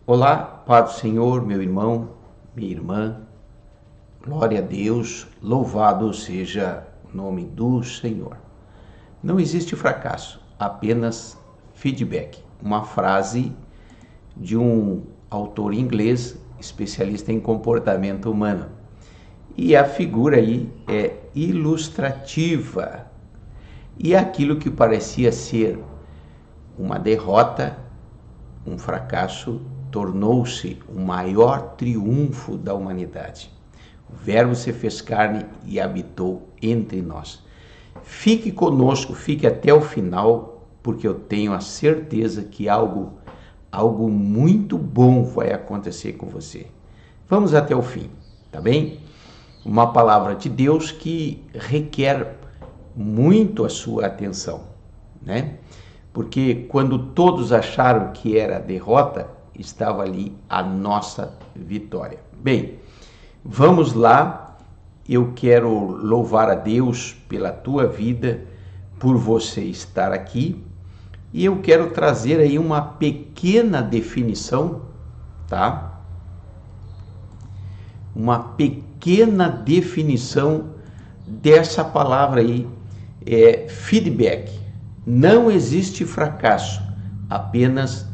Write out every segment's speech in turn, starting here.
Olá, paz do Senhor, meu irmão, minha irmã. Glória a Deus, louvado seja o nome do Senhor. Não existe fracasso, apenas feedback. Uma frase de um autor inglês, especialista em comportamento humano. E a figura aí é ilustrativa. E aquilo que parecia ser uma derrota, um fracasso, tornou-se o maior triunfo da humanidade. O Verbo se fez carne e habitou entre nós. Fique conosco, fique até o final, porque eu tenho a certeza que algo muito bom vai acontecer com você. Vamos até o fim, tá bem? Uma palavra de Deus que requer muito a sua atenção, né? Porque quando todos acharam que era derrota, estava ali a nossa vitória. Bem, vamos lá. Eu quero louvar a Deus pela tua vida, por você estar aqui. E eu quero trazer aí uma pequena definição, tá? Uma pequena definição dessa palavra aí, feedback. Não existe fracasso, apenas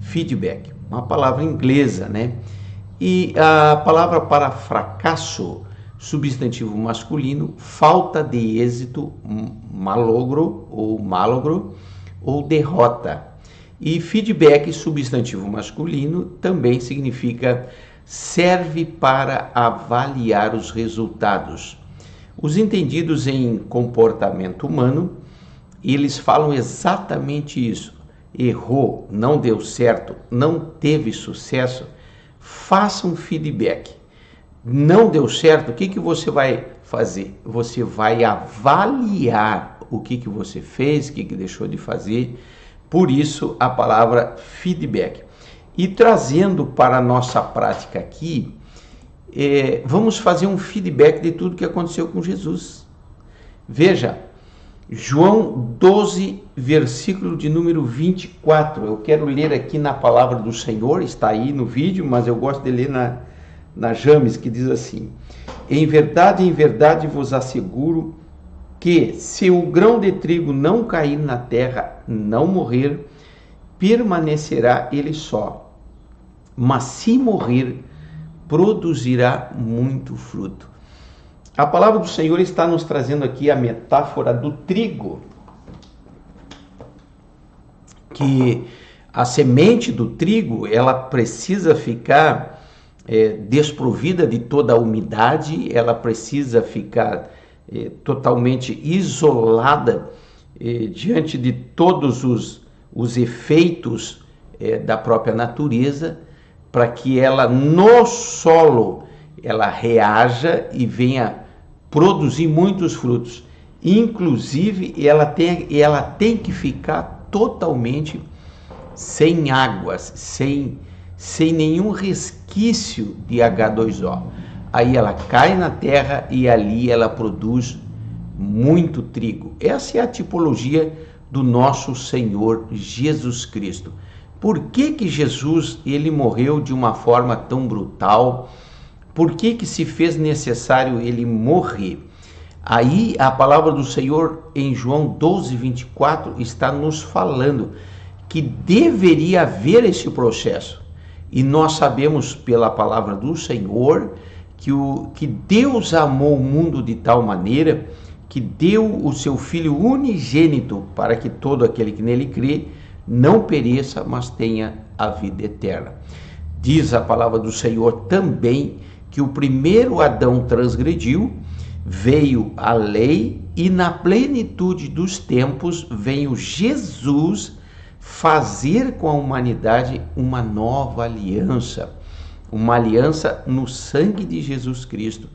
feedback. Uma palavra inglesa, né? E a palavra para fracasso, substantivo masculino, falta de êxito, malogro ou derrota. E feedback, substantivo masculino, também significa serve para avaliar os resultados. Os entendidos em comportamento humano, eles falam exatamente isso. Errou, não deu certo, não teve sucesso, faça um feedback. Não deu certo, o que você vai fazer? Você vai avaliar o que você fez, o que deixou de fazer. Por isso a palavra feedback. E trazendo para a nossa prática aqui, vamos fazer um feedback de tudo que aconteceu com Jesus. Veja, João 12, versículo de número 24. Eu quero ler aqui na palavra do Senhor, está aí no vídeo, mas eu gosto de ler na James, que diz assim: em verdade vos asseguro que se o grão de trigo não cair na terra, não morrer, permanecerá ele só. Mas se morrer, produzirá muito fruto. A palavra do Senhor está nos trazendo aqui a metáfora do trigo, que a semente do trigo, ela precisa ficar desprovida de toda a umidade, ela precisa ficar totalmente isolada diante de todos os efeitos da própria natureza, para que ela no solo ela reaja e venha produzir muitos frutos. Inclusive, ela tem que ficar totalmente sem águas, sem nenhum resquício de H2O. Aí ela cai na terra e ali ela produz muito trigo. Essa é a tipologia do nosso Senhor Jesus Cristo. Por que Jesus ele morreu de uma forma tão brutal? Por que se fez necessário ele morrer? Aí a palavra do Senhor em João 12, 24 está nos falando que deveria haver esse processo. E nós sabemos pela palavra do Senhor que Deus amou o mundo de tal maneira que deu o seu Filho unigênito para que todo aquele que nele crê não pereça, mas tenha a vida eterna. Diz a palavra do Senhor também que o primeiro Adão transgrediu, veio a lei e na plenitude dos tempos veio Jesus fazer com a humanidade uma nova aliança, uma aliança no sangue de Jesus Cristo,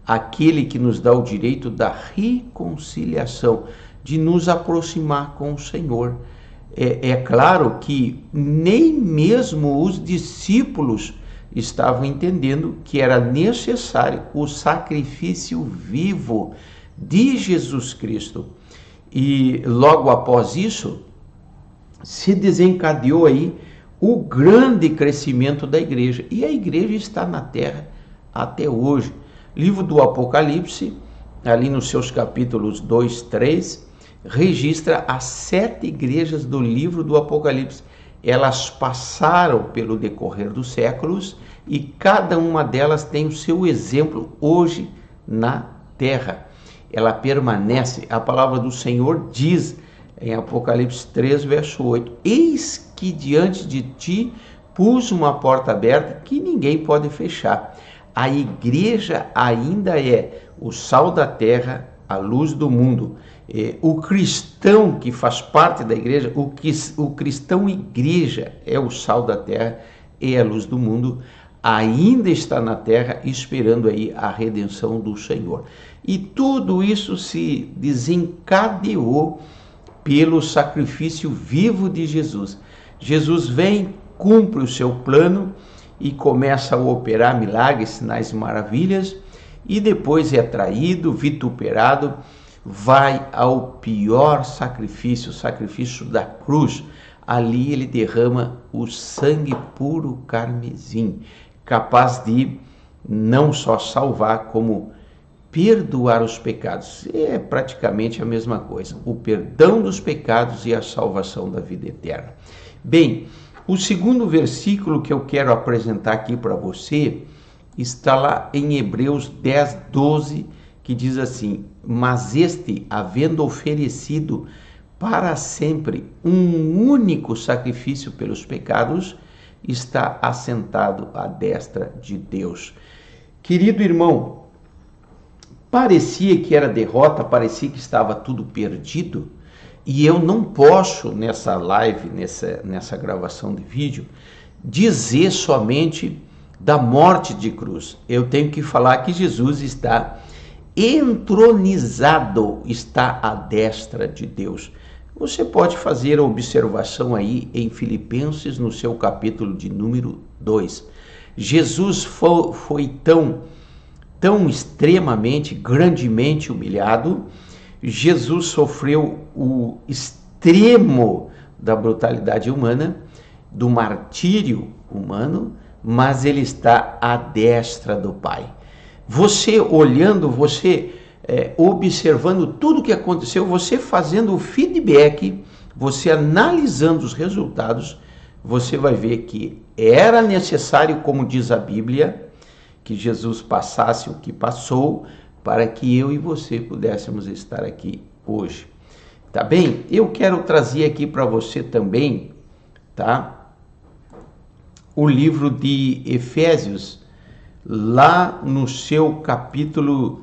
aquele que nos dá o direito da reconciliação, de nos aproximar com o Senhor. É claro que nem mesmo os discípulos estavam entendendo que era necessário o sacrifício vivo de Jesus Cristo. E logo após isso, se desencadeou aí o grande crescimento da igreja. E a igreja está na terra até hoje. Livro do Apocalipse, ali nos seus capítulos 2, 3, registra as 7 igrejas do livro do Apocalipse. Elas passaram pelo decorrer dos séculos e cada uma delas tem o seu exemplo hoje na terra. Ela permanece. A palavra do Senhor diz em Apocalipse 3, verso 8: eis que diante de ti pus uma porta aberta que ninguém pode fechar. A igreja ainda é o sal da terra, a luz do mundo. O cristão que faz parte da igreja, o cristão igreja é o sal da terra e a luz do mundo, ainda está na terra esperando aí a redenção do Senhor. E tudo isso se desencadeou pelo sacrifício vivo de Jesus. Jesus vem, cumpre o seu plano e começa a operar milagres, sinais e maravilhas, e depois é traído, vituperado, vai ao pior sacrifício, o sacrifício da cruz. Ali ele derrama o sangue puro carmesim, capaz de não só salvar, como perdoar os pecados. É praticamente a mesma coisa, o perdão dos pecados e a salvação da vida eterna. Bem, o segundo versículo que eu quero apresentar aqui para você está lá em Hebreus 10, 12, que diz assim: mas este, havendo oferecido para sempre um único sacrifício pelos pecados, está assentado à destra de Deus. Querido irmão, parecia que era derrota, parecia que estava tudo perdido, e eu não posso nessa live, nessa gravação de vídeo, dizer somente da morte de cruz. Eu tenho que falar que Jesus está entronizado, está à destra de Deus. Você pode fazer a observação aí em Filipenses, no seu capítulo de número 2. Jesus foi tão extremamente, grandemente humilhado. Jesus sofreu o extremo da brutalidade humana, do martírio humano, mas ele está à destra do Pai. Você olhando, você observando tudo o que aconteceu, você fazendo o feedback, você analisando os resultados, você vai ver que era necessário, como diz a Bíblia, que Jesus passasse o que passou, para que eu e você pudéssemos estar aqui hoje. Tá bem? Eu quero trazer aqui para você também, tá? O livro de Efésios, lá no seu capítulo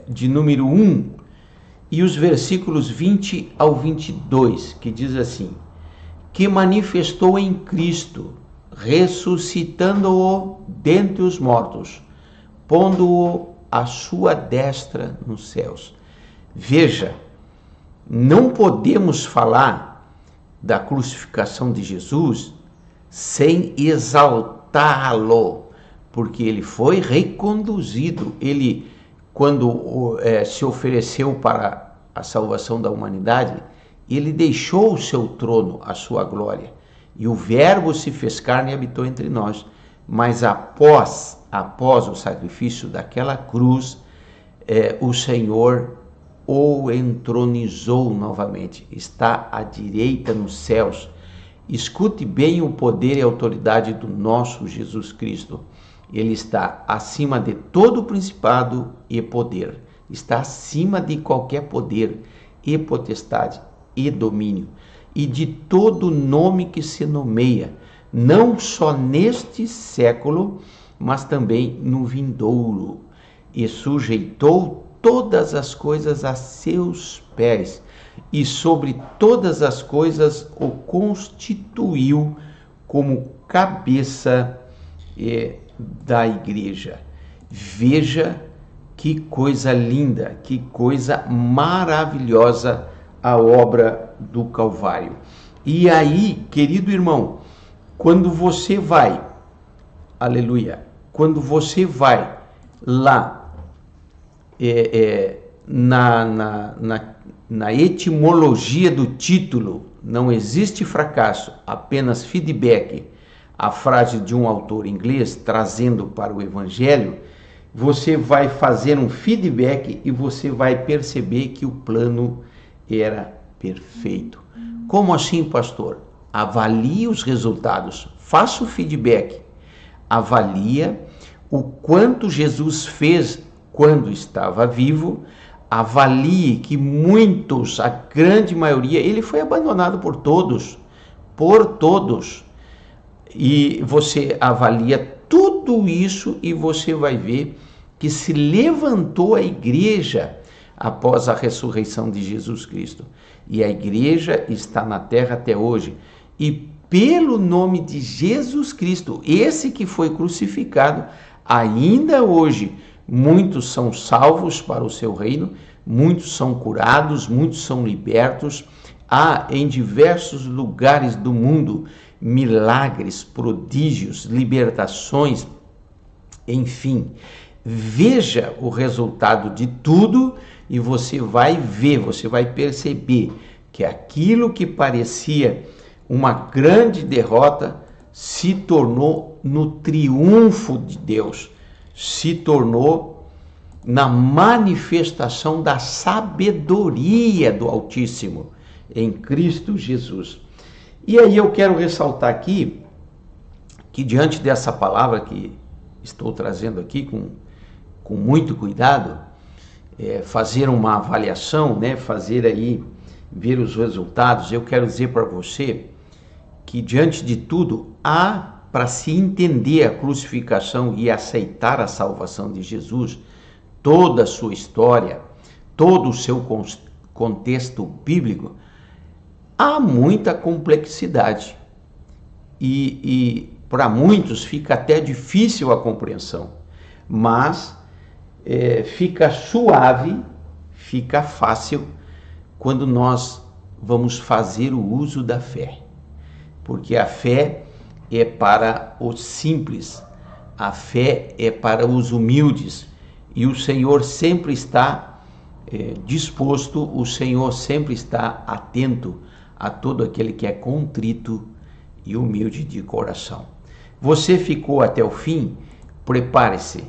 de número 1, e os versículos 20 ao 22, que diz assim: que manifestou em Cristo, ressuscitando-o dentre os mortos, pondo-o à sua destra nos céus. Veja, não podemos falar da crucificação de Jesus sem exaltá-lo, porque ele foi reconduzido. Ele, quando se ofereceu para a salvação da humanidade, ele deixou o seu trono, a sua glória, e o Verbo se fez carne e habitou entre nós. Mas após o sacrifício daquela cruz, o Senhor o entronizou novamente, está à direita nos céus. Escute bem o poder e a autoridade do nosso Jesus Cristo. Ele está acima de todo principado e poder, está acima de qualquer poder e potestade e domínio, e de todo nome que se nomeia, não só neste século, mas também no vindouro, e sujeitou todas as coisas a seus pés, e sobre todas as coisas o constituiu como cabeça da igreja. Veja que coisa linda, que coisa maravilhosa a obra do Calvário. E aí, querido irmão, quando você vai, aleluia, quando você vai lá na etimologia do título, não existe fracasso, apenas feedback, a frase de um autor inglês trazendo para o Evangelho, você vai fazer um feedback e você vai perceber que o plano era perfeito. Como assim, pastor? Avalie os resultados, faça o feedback, avalia o quanto Jesus fez quando estava vivo, avalie que muitos, a grande maioria, ele foi abandonado por todos, e você avalia tudo isso e você vai ver que se levantou a igreja após a ressurreição de Jesus Cristo. E a igreja está na terra até hoje. E pelo nome de Jesus Cristo, esse que foi crucificado, ainda hoje, muitos são salvos para o seu reino, muitos são curados, muitos são libertos. Há em diversos lugares do mundo milagres, prodígios, libertações, enfim. Veja o resultado de tudo e você vai ver, você vai perceber que aquilo que parecia uma grande derrota se tornou no triunfo de Deus, se tornou na manifestação da sabedoria do Altíssimo em Cristo Jesus. E aí eu quero ressaltar aqui que diante dessa palavra que estou trazendo aqui com muito cuidado, fazer uma avaliação, fazer aí, ver os resultados, eu quero dizer para você que diante de tudo há, para se entender a crucificação e aceitar a salvação de Jesus, toda a sua história, todo o seu contexto bíblico, há muita complexidade e para muitos fica até difícil a compreensão, mas fica suave, fica fácil quando nós vamos fazer o uso da fé, porque a fé é para os simples, a fé é para os humildes e o Senhor sempre está disposto, o Senhor sempre está atento a todo aquele que é contrito e humilde de coração. Você ficou até o fim? Prepare-se,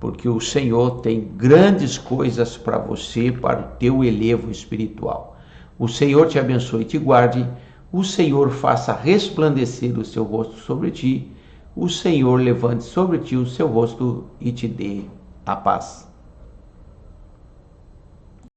porque o Senhor tem grandes coisas para você, para o teu elevo espiritual. O Senhor te abençoe e te guarde, o Senhor faça resplandecer o seu rosto sobre ti, o Senhor levante sobre ti o seu rosto e te dê a paz.